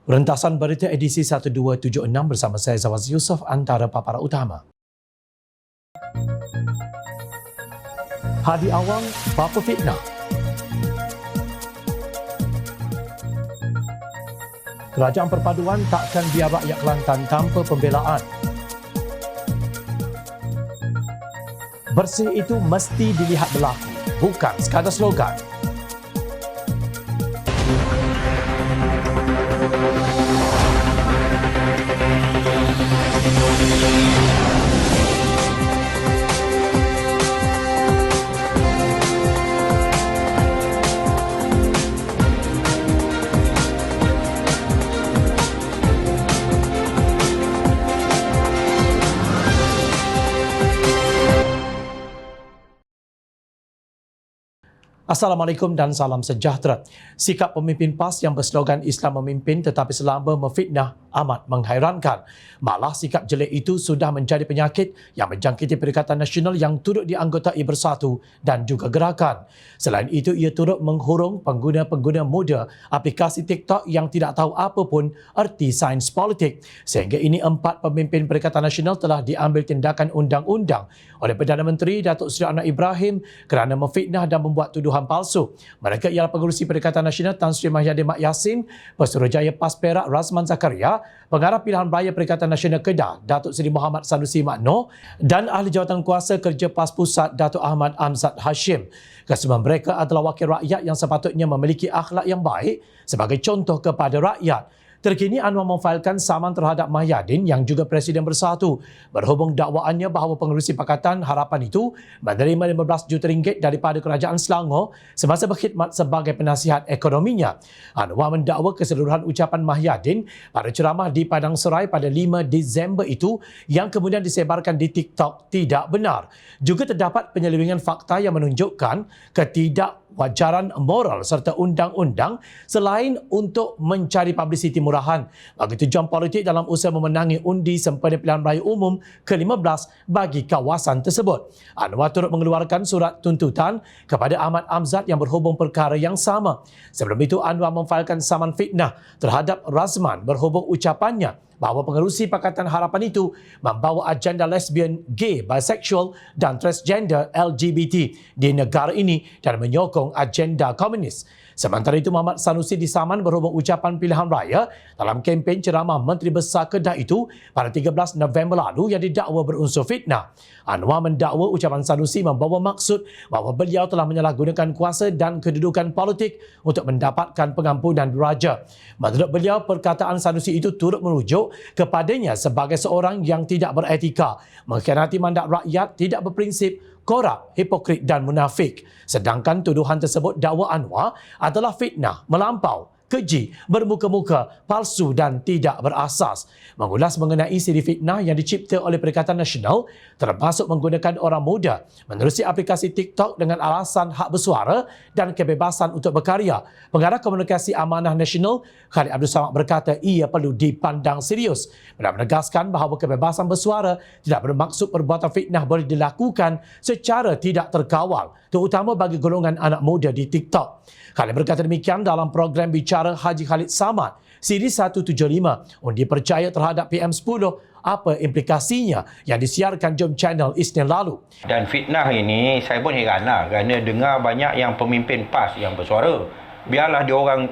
Rentasan berita edisi 1276 bersama saya Zawaz Yusof, antara paparan utama. Hadi Awang, bapa fitnah. Kerajaan perpaduan takkan biar rakyat Kelantan tanpa pembelaan. Bersih itu mesti dilihat berlaku, bukan sekadar slogan. Assalamualaikum dan salam sejahtera. Sikap pemimpin PAS yang berslogan Islam memimpin tetapi selamba memfitnah amat menghairankan. Malah sikap jelek itu sudah menjadi penyakit yang menjangkiti Perikatan Nasional yang turut dianggotai Bersatu dan juga Gerakan. Selain itu, ia turut menghurung pengguna-pengguna muda aplikasi TikTok yang tidak tahu apa pun erti sains politik. Sehingga ini 4 pemimpin Perikatan Nasional telah diambil tindakan undang-undang oleh Perdana Menteri Datuk Seri Anwar Ibrahim kerana memfitnah dan membuat tuduhan palsu. Mereka ialah Pengerusi Perikatan Nasional Tan Sri Mahyadin Mat Yassin, Pesuruhjaya PAS Perak Razman Zakaria, Pengarah Pilihan Raya Perikatan Nasional Kedah Datuk Seri Muhammad Sanusi Mak Noor dan Ahli Jawatan Kuasa Kerja PAS Pusat Datuk Ahmad Amzad Hashim. Kesemua mereka adalah wakil rakyat yang sepatutnya memiliki akhlak yang baik sebagai contoh kepada rakyat. Terkini Anwar memfailkan saman terhadap Mahyadin yang juga Presiden Bersatu berhubung dakwaannya bahawa Pengerusi Pakatan Harapan itu menerima 15 juta ringgit daripada Kerajaan Selangor semasa berkhidmat sebagai penasihat ekonominya. Anwar mendakwa keseluruhan ucapan Mahyadin pada ceramah di Padang Serai pada 5 Disember itu yang kemudian disebarkan di TikTok tidak benar. Juga terdapat penyelewengan fakta yang menunjukkan ketidakwajaran moral serta undang-undang selain untuk mencari publiciti murahan bagi tujuan politik dalam usaha memenangi undi sempena pilihan raya umum ke-15 bagi kawasan tersebut. Anwar turut mengeluarkan surat tuntutan kepada Ahmad Amzad yang berhubung perkara yang sama. Sebelum itu, Anwar memfailkan saman fitnah terhadap Razman berhubung ucapannya bahawa Pengerusi Pakatan Harapan itu membawa agenda lesbian, gay, bisexual dan transgender LGBT di negara ini dan menyokong agenda komunis. Sementara itu, Muhammad Sanusi disaman berhubung ucapan pilihan raya dalam kempen ceramah Menteri Besar Kedah itu pada 13 November lalu yang didakwa berunsur fitnah. Anwar mendakwa ucapan Sanusi membawa maksud bahawa beliau telah menyalahgunakan kuasa dan kedudukan politik untuk mendapatkan pengampunan diraja. Menurut beliau, perkataan Sanusi itu turut merujuk kepadanya sebagai seorang yang tidak beretika, mengkhianati mandat rakyat, tidak berprinsip, korup, hipokrit dan munafik. Sedangkan tuduhan tersebut dakwa Anwar adalah fitnah, melampau, keji, bermuka-muka, palsu dan tidak berasas. Mengulas mengenai siri fitnah yang dicipta oleh Perikatan Nasional termasuk menggunakan orang muda menerusi aplikasi TikTok dengan alasan hak bersuara dan kebebasan untuk berkarya, Pengarah Komunikasi Amanah Nasional Khalid Abdul Samad berkata ia perlu dipandang serius dan menegaskan bahawa kebebasan bersuara tidak bermaksud perbuatan fitnah boleh dilakukan secara tidak terkawal, terutama bagi golongan anak muda di TikTok. Khalid berkata demikian dalam program Bicara Haji Khalid Samad siri 175 undi percaya terhadap PM10 apa implikasinya yang disiarkan Jom Channel Isnin lalu. Dan fitnah ini saya pun heranlah kerana dengar banyak yang pemimpin PAS yang bersuara. Biarlah dia orang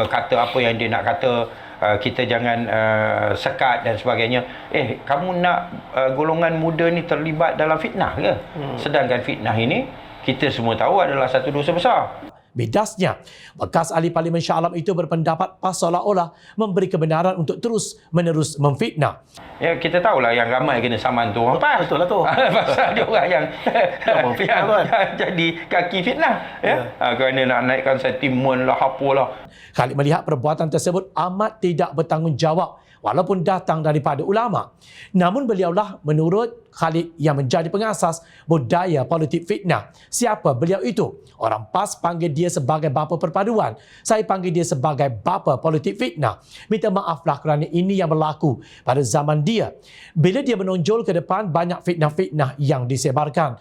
kata apa yang dia nak kata, kita jangan sekat dan sebagainya. Kamu nak golongan muda ni terlibat dalam fitnah ke? Sedangkan fitnah ini kita semua tahu adalah satu dosa besar. Bedasnya, bekas ahli Parlimen Shah Alam itu berpendapat PAS seolah-olah memberi kebenaran untuk terus-menerus memfitnah. Ya, kita tahulah yang ramai kena saman tu orang PAS. Betul lah tu. Pasal dia orang yang jadi kaki fitnah. Kerana nak naikkan sentimen lah, apalah. Khalid melihat perbuatan tersebut amat tidak bertanggungjawab walaupun datang daripada ulama. Namun beliaulah menurut Khalid yang menjadi pengasas budaya politik fitnah. Siapa beliau itu? Orang PAS panggil dia sebagai bapa perpaduan. Saya panggil dia sebagai bapa politik fitnah. Minta maaflah kerana ini yang berlaku pada zaman dia. Bila dia menonjol ke depan, banyak fitnah-fitnah yang disebarkan.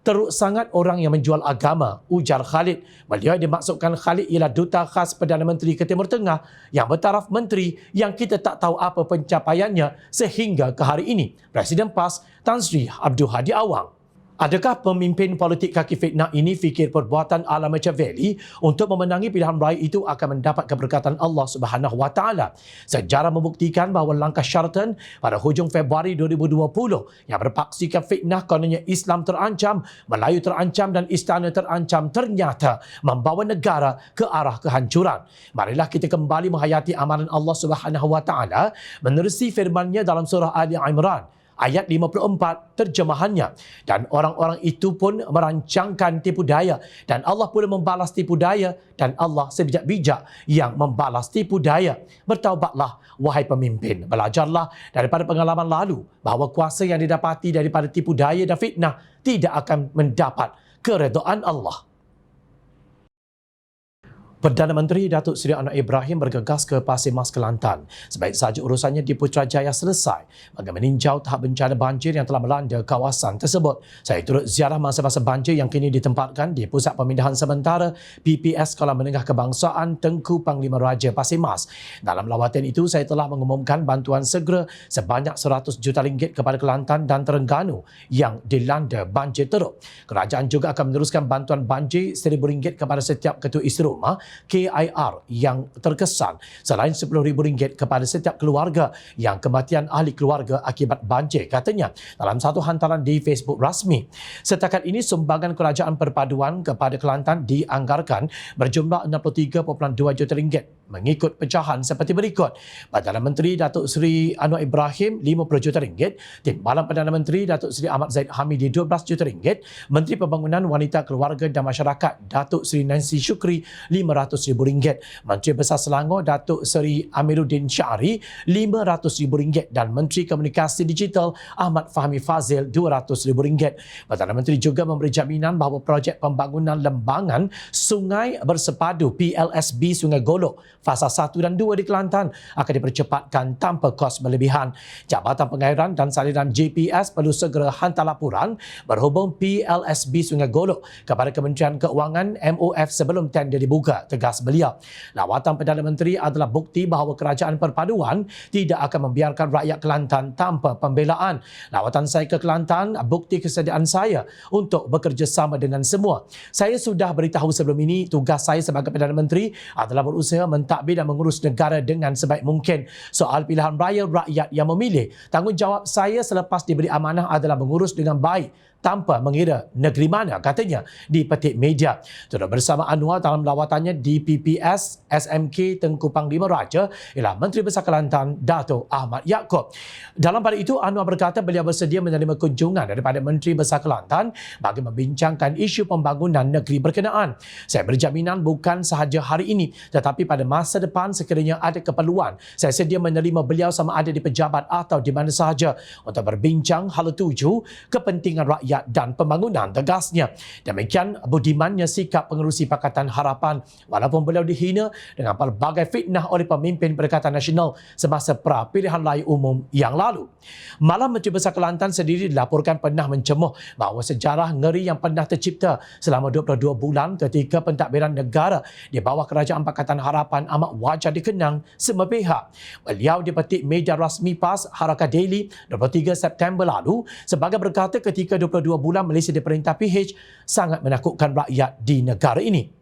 Teruk sangat orang yang menjual agama, ujar Khalid. Beliau dimaksudkan Khalid ialah duta khas Perdana Menteri ke Timur Tengah yang bertaraf menteri yang kita tak tahu apa pencapaiannya sehingga ke hari ini. Presiden PAS Tan Sri Abdul Hadi Awang. Adakah pemimpin politik kaki fitnah ini fikir perbuatan ala Machiavelli untuk memenangi pilihan raya itu akan mendapat keberkatan Allah Subhanahu Wa Taala? Sejarah membuktikan bahawa langkah Sheraton pada hujung Februari 2020 yang berpaksikan fitnah kononnya Islam terancam, Melayu terancam dan istana terancam ternyata membawa negara ke arah kehancuran. Marilah kita kembali menghayati amaran Allah Subhanahu Wa Taala menerusi firman-Nya dalam surah Ali Imran ayat 54 terjemahannya. Dan orang-orang itu pun merancangkan tipu daya dan Allah pula membalas tipu daya dan Allah sebijak-bijak yang membalas tipu daya. Bertaubatlah wahai pemimpin. Belajarlah daripada pengalaman lalu bahawa kuasa yang didapati daripada tipu daya dan fitnah tidak akan mendapat keredaan Allah. Perdana Menteri Datuk Seri Anwar Ibrahim bergegas ke Pasir Mas Kelantan. Sebaik saja urusannya di Putrajaya selesai bagi meninjau tahap bencana banjir yang telah melanda kawasan tersebut. Saya turut ziarah masa-masa banjir yang kini ditempatkan di Pusat Pemindahan Sementara PPS Sekolah Menengah Kebangsaan Tengku Panglima Raja Pasir Mas. Dalam lawatan itu, saya telah mengumumkan bantuan segera sebanyak RM100 juta kepada Kelantan dan Terengganu yang dilanda banjir teruk. Kerajaan juga akan meneruskan bantuan banjir RM1,000 kepada setiap ketua isi rumah KIR yang terkesan, selain RM10,000 kepada setiap keluarga yang kematian ahli keluarga akibat banjir, katanya dalam satu hantaran di Facebook rasmi. Setakat ini sumbangan kerajaan perpaduan kepada Kelantan dianggarkan berjumlah RM63.2 juta mengikut pecahan seperti berikut. Perdana Menteri Datuk Seri Anwar Ibrahim RM50 juta, Timbalan Perdana Menteri Datuk Seri Ahmad Zaid Hamidi RM12 juta, Menteri Pembangunan Wanita Keluarga dan Masyarakat Datuk Seri Nancy Shukri RM500,000, Menteri Besar Selangor Datuk Seri Amiruddin Syari RM500,000 dan Menteri Komunikasi Digital Ahmad Fahmi Fazil RM200,000. Perdana Menteri juga memberi jaminan bahawa projek pembangunan lembangan Sungai Bersepadu PLSB Sungai Golok fasa 1 dan 2 di Kelantan akan dipercepatkan tanpa kos berlebihan. Jabatan Pengairan dan Saliran JPS perlu segera hantar laporan berhubung PLSB Sungai Golok kepada Kementerian Keuangan MOF sebelum tender dibuka, tegas beliau. Lawatan Perdana Menteri adalah bukti bahawa kerajaan perpaduan tidak akan membiarkan rakyat Kelantan tanpa pembelaan. Lawatan saya ke Kelantan bukti kesediaan saya untuk bekerjasama dengan semua. Saya sudah beritahu sebelum ini, tugas saya sebagai Perdana Menteri adalah berusaha mentadbir dan mengurus negara dengan sebaik mungkin. Soal pilihan raya rakyat yang memilih, tanggungjawab saya selepas diberi amanah adalah mengurus dengan baik tanpa mengira negeri mana, katanya di petik media. Turut bersama Anwar dalam lawatannya di PPS SMK Tengku Panglima Raja ialah Menteri Besar Kelantan Dato' Ahmad Yaakob. Dalam pada itu, Anwar berkata beliau bersedia menerima kunjungan daripada Menteri Besar Kelantan bagi membincangkan isu pembangunan negeri berkenaan. Saya berjaminan bukan sahaja hari ini tetapi pada masa depan sekiranya ada keperluan, saya sedia menerima beliau sama ada di pejabat atau di mana sahaja untuk berbincang hal tuju kepentingan rakyat dan pembangunan, tegasnya. Demikian budimannya sikap pengerusi Pakatan Harapan walaupun beliau dihina dengan pelbagai fitnah oleh pemimpin Perikatan Nasional semasa pra pilihan raya umum yang lalu. Malah Menteri Besar Kelantan sendiri dilaporkan pernah mencemuh bahawa sejarah ngeri yang pernah tercipta selama 22 bulan ketika pentadbiran negara di bawah Kerajaan Pakatan Harapan amat wajar dikenang semua pihak. Beliau dipetik media rasmi PAS Harakat Daily 23 September lalu sebagai berkata ketika 22 bulan Malaysia diperintah PH sangat menakutkan rakyat di negara ini.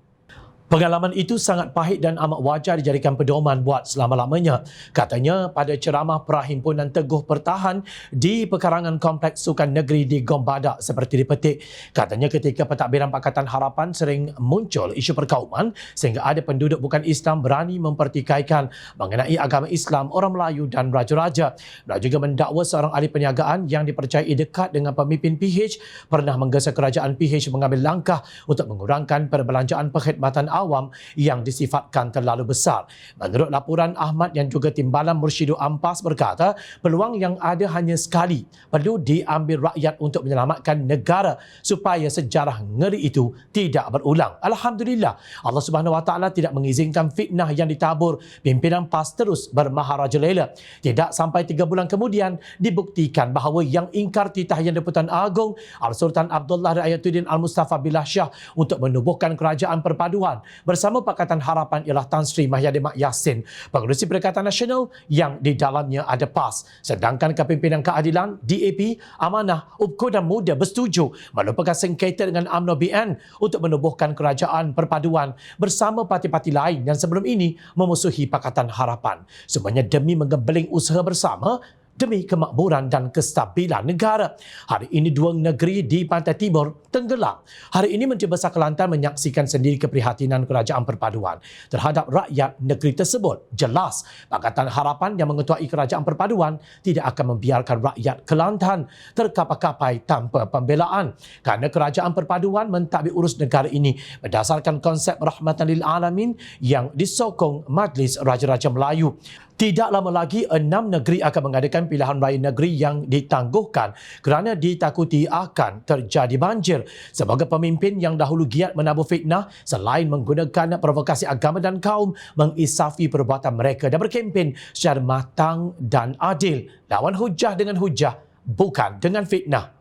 Pengalaman itu sangat pahit dan amat wajar dijadikan pedoman buat selama-lamanya. Katanya pada ceramah Perhimpunan Teguh Pertahan di pekarangan Kompleks Sukan Negeri di Gombadak seperti dipetik. Katanya ketika pentadbiran Pakatan Harapan sering muncul isu perkauman sehingga ada penduduk bukan Islam berani mempertikaikan mengenai agama Islam, orang Melayu dan raja-raja. Beliau juga mendakwa seorang ahli perniagaan yang dipercayai dekat dengan pemimpin PH pernah menggesa kerajaan PH mengambil langkah untuk mengurangkan perbelanjaan perkhidmatan awam yang disifatkan terlalu besar. Menurut laporan, Ahmad yang juga Timbalan Mursyidul Ampas berkata, peluang yang ada hanya sekali. Perlu diambil rakyat untuk menyelamatkan negara supaya sejarah ngeri itu tidak berulang. Alhamdulillah, Allah Subhanahu Wa Taala tidak mengizinkan fitnah yang ditabur pimpinan PAS terus bermaharajalela. Tidak sampai 3 bulan kemudian dibuktikan bahawa yang ingkar titah Yang di-Pertuan Agong Al-Sultan Abdullah Riayatuddin Al-Mustafa Billah Shah untuk menubuhkan kerajaan perpaduan bersama Pakatan Harapan ialah Tan Sri Mahyadin Mak Yassin, Pengerusi Perikatan Nasional yang di dalamnya ada PAS. Sedangkan Kepimpinan Keadilan, DAP, Amanah, UPKO dan Muda bersetuju melupakan sengketa dengan UMNO BN untuk menubuhkan kerajaan perpaduan bersama parti-parti lain yang sebelum ini memusuhi Pakatan Harapan. Semuanya demi menggembeling usaha bersama demi kemakmuran dan kestabilan negara. Hari ini dua negeri di Pantai Timur tenggelam. Hari ini Menteri Besar Kelantan menyaksikan sendiri keprihatinan kerajaan perpaduan terhadap rakyat negeri tersebut. Jelas, Pakatan Harapan yang mengetuai kerajaan perpaduan tidak akan membiarkan rakyat Kelantan terkapai-kapai tanpa pembelaan. Kerana kerajaan perpaduan mentadbir urus negara ini berdasarkan konsep rahmatan lil alamin yang disokong Majlis Raja-Raja Melayu. Tidak lama lagi 6 negeri akan mengadakan pilihan raya negeri yang ditangguhkan kerana ditakuti akan terjadi banjir. Sebagai pemimpin yang dahulu giat menabur fitnah selain menggunakan provokasi agama dan kaum, mengisafi perbuatan mereka dan berkempen secara matang dan adil. Lawan hujah dengan hujah, bukan dengan fitnah.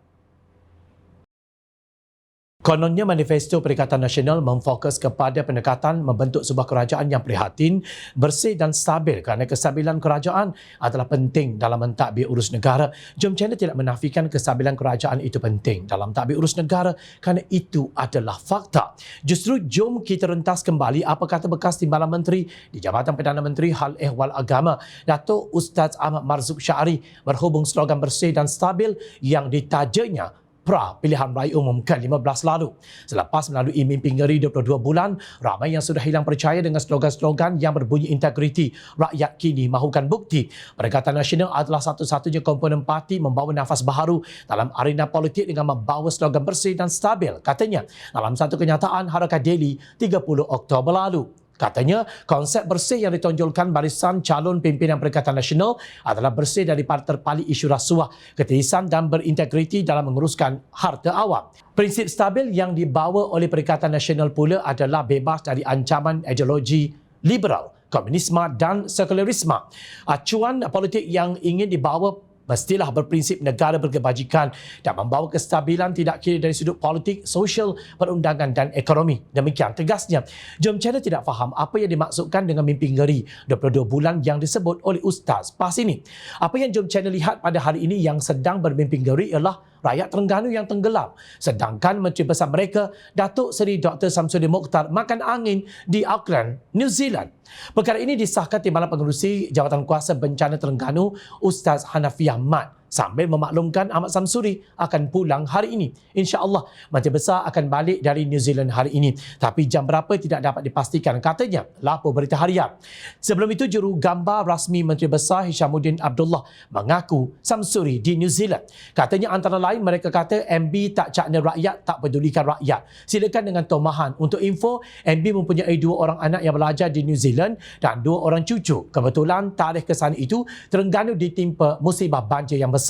Kononnya Manifesto Perikatan Nasional memfokus kepada pendekatan membentuk sebuah kerajaan yang prihatin, bersih dan stabil kerana kestabilan kerajaan adalah penting dalam mentadbir urus negara. Jom Channel tidak menafikan kestabilan kerajaan itu penting dalam tadbir urus negara kerana itu adalah fakta. Justru jom kita rentas kembali apa kata bekas Timbalan Menteri di Jabatan Perdana Menteri Hal Ehwal Agama, Datuk Ustaz Ahmad Marzuq Syari berhubung slogan bersih dan stabil yang ditajanya pra pilihan raya umum ke-15 lalu. Selepas melalui mimpi ngeri 22 bulan, ramai yang sudah hilang percaya dengan slogan-slogan yang berbunyi integriti. Rakyat kini mahukan bukti. Perikatan Nasional adalah satu-satunya komponen parti membawa nafas baharu dalam arena politik dengan membawa slogan bersih dan stabil, katanya dalam satu kenyataan Harakat Daily 30 Oktober lalu. Katanya, konsep bersih yang ditonjolkan barisan calon pimpinan Perikatan Nasional adalah bersih daripada terpali isu rasuah, ketirisan dan berintegriti dalam menguruskan harta awam. Prinsip stabil yang dibawa oleh Perikatan Nasional pula adalah bebas dari ancaman ideologi liberal, komunisme dan sekularisme. Acuan politik yang ingin dibawa mestilah berprinsip negara berkebajikan dan membawa kestabilan tidak kira dari sudut politik, sosial, perundangan dan ekonomi. Demikian tegasnya. Jom Channel tidak faham apa yang dimaksudkan dengan mimpi ngeri 22 bulan yang disebut oleh Ustaz PAS ini. Apa yang Jom Channel lihat pada hari ini yang sedang bermimpi ngeri ialah rakyat Terengganu yang tenggelam. Sedangkan Menteri Besar mereka, Datuk Seri Dr. Samsudin Mokhtar, makan angin di Auckland, New Zealand. Perkara ini disahkan Timbalan Pengerusi Jawatan Kuasa Bencana Terengganu, Ustaz Hanafi Ahmad, sambil memaklumkan Ahmad Samsuri akan pulang hari ini. InsyaAllah, Menteri Besar akan balik dari New Zealand hari ini. Tapi jam berapa tidak dapat dipastikan, katanya. Lapor Berita Harian. Sebelum itu, juru gambar rasmi Menteri Besar Hishamuddin Abdullah mengaku Samsuri di New Zealand. Katanya antara lain mereka kata MB tak cakna rakyat, tak pedulikan rakyat. Silakan dengan tomahan. Untuk info, MB mempunyai 2 orang anak yang belajar di New Zealand dan 2 orang cucu. Kebetulan tarikh kesana itu Terengganu ditimpa musibah banjir yang besar.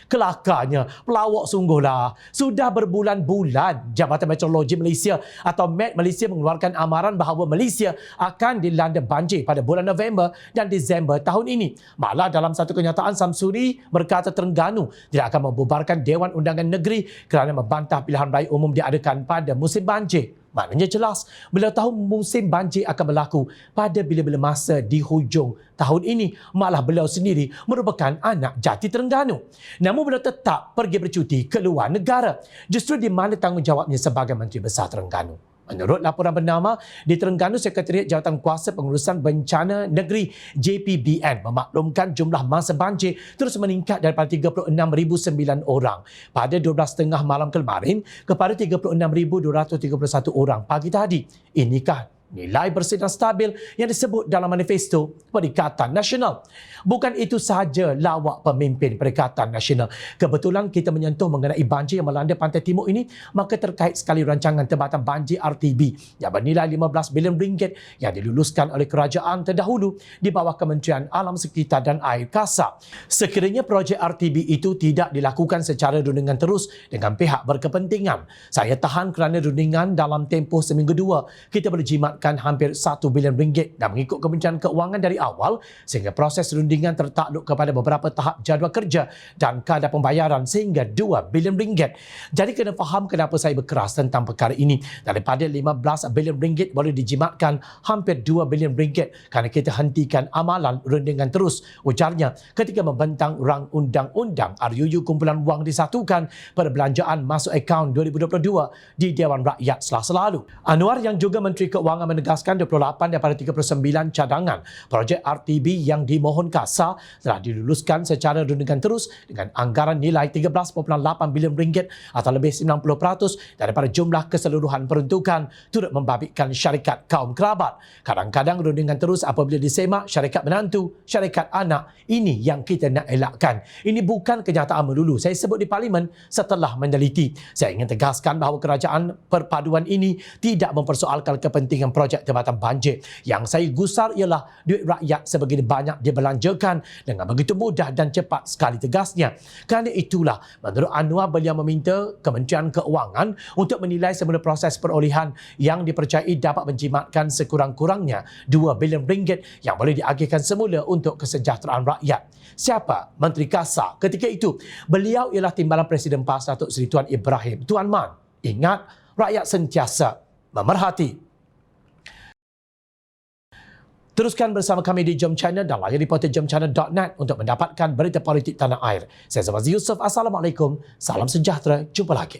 Kelakarnya, pelawak sungguhlah. Sudah berbulan-bulan Jabatan Meteorologi Malaysia atau Met Malaysia mengeluarkan amaran bahawa Malaysia akan dilanda banjir pada bulan November dan Disember tahun ini. Malah dalam satu kenyataan, Samsuri berkata Terengganu tidak akan membubarkan Dewan Undangan Negeri kerana membantah pilihan raya umum diadakan pada musim banjir. Maknanya jelas, beliau tahu musim banjir akan berlaku pada bila-bila masa di hujung tahun ini. Malah beliau sendiri merupakan anak jati Terengganu. Namun beliau tetap pergi bercuti ke luar negara. Justru di mana tanggungjawabnya sebagai Menteri Besar Terengganu? Menurut laporan bernama, di Terengganu, Sekretariat Jawatan Kuasa Pengurusan Bencana Negeri JPBN memaklumkan jumlah mangsa banjir terus meningkat daripada 36,009 orang pada 12.30 malam kemarin kepada 36,231 orang pagi tadi. Inikah nilai bersih dan stabil yang disebut dalam manifesto Perikatan Nasional. Bukan itu sahaja lawak pemimpin Perikatan Nasional. Kebetulan kita menyentuh mengenai banjir yang melanda pantai timur ini, maka terkait sekali rancangan tempatan banjir RTB yang bernilai 15 bilion ringgit yang diluluskan oleh kerajaan terdahulu di bawah Kementerian Alam Sekitar dan Air Kasar. Sekiranya projek RTB itu tidak dilakukan secara rundingan terus dengan pihak berkepentingan, saya tahan kerana rundingan dalam tempoh seminggu dua, kita boleh jimatkan hampir 1 bilion ringgit dan mengikut Kementerian Keuangan dari awal sehingga proses rundingan tertakluk kepada beberapa tahap jadual kerja dan kadar pembayaran sehingga 2 bilion ringgit. Jadi kena faham kenapa saya berkeras tentang perkara ini. Daripada 15 bilion ringgit boleh dijimatkan hampir 2 bilion ringgit kerana kita hentikan amalan rundingan terus, ujarnya ketika membentang rang undang-undang RUU kumpulan wang disatukan perbelanjaan masuk akaun 2022 di Dewan Rakyat Selasa lalu. Anwar yang juga Menteri Keuangan menegaskan 28 daripada 39 cadangan projek RTB yang dimohon kasar telah diluluskan secara rundingan terus dengan anggaran nilai 13.8 bilion ringgit atau lebih 90% daripada jumlah keseluruhan peruntukan turut membabitkan syarikat kaum kerabat. Kadang-kadang rundingan terus apabila disemak syarikat menantu, syarikat anak. Ini yang kita nak elakkan. Ini bukan kenyataan melulu. Saya sebut di Parlimen setelah meneliti. Saya ingin tegaskan bahawa kerajaan perpaduan ini tidak mempersoalkan kepentingan projek tempatan banjir. Yang saya gusar ialah duit rakyat sebegini banyak dibelanjakan dengan begitu mudah dan cepat sekali, tegasnya. Kerana itulah, menurut Anwar, beliau meminta Kementerian Keuangan untuk menilai semula proses perolehan yang dipercayai dapat menjimatkan sekurang-kurangnya 2 bilion ringgit yang boleh diagihkan semula untuk kesejahteraan rakyat. Siapa Menteri Kasar ketika itu? Beliau ialah Timbalan Presiden PAS Datuk Seri Tuan Ibrahim Tuan Man. Ingat, rakyat sentiasa memerhati. Teruskan bersama kami di Jom Channel dan layari portal jomchannel.net untuk mendapatkan berita politik tanah air. Saya Zafar Yusuf. Assalamualaikum. Salam sejahtera. Jumpa lagi.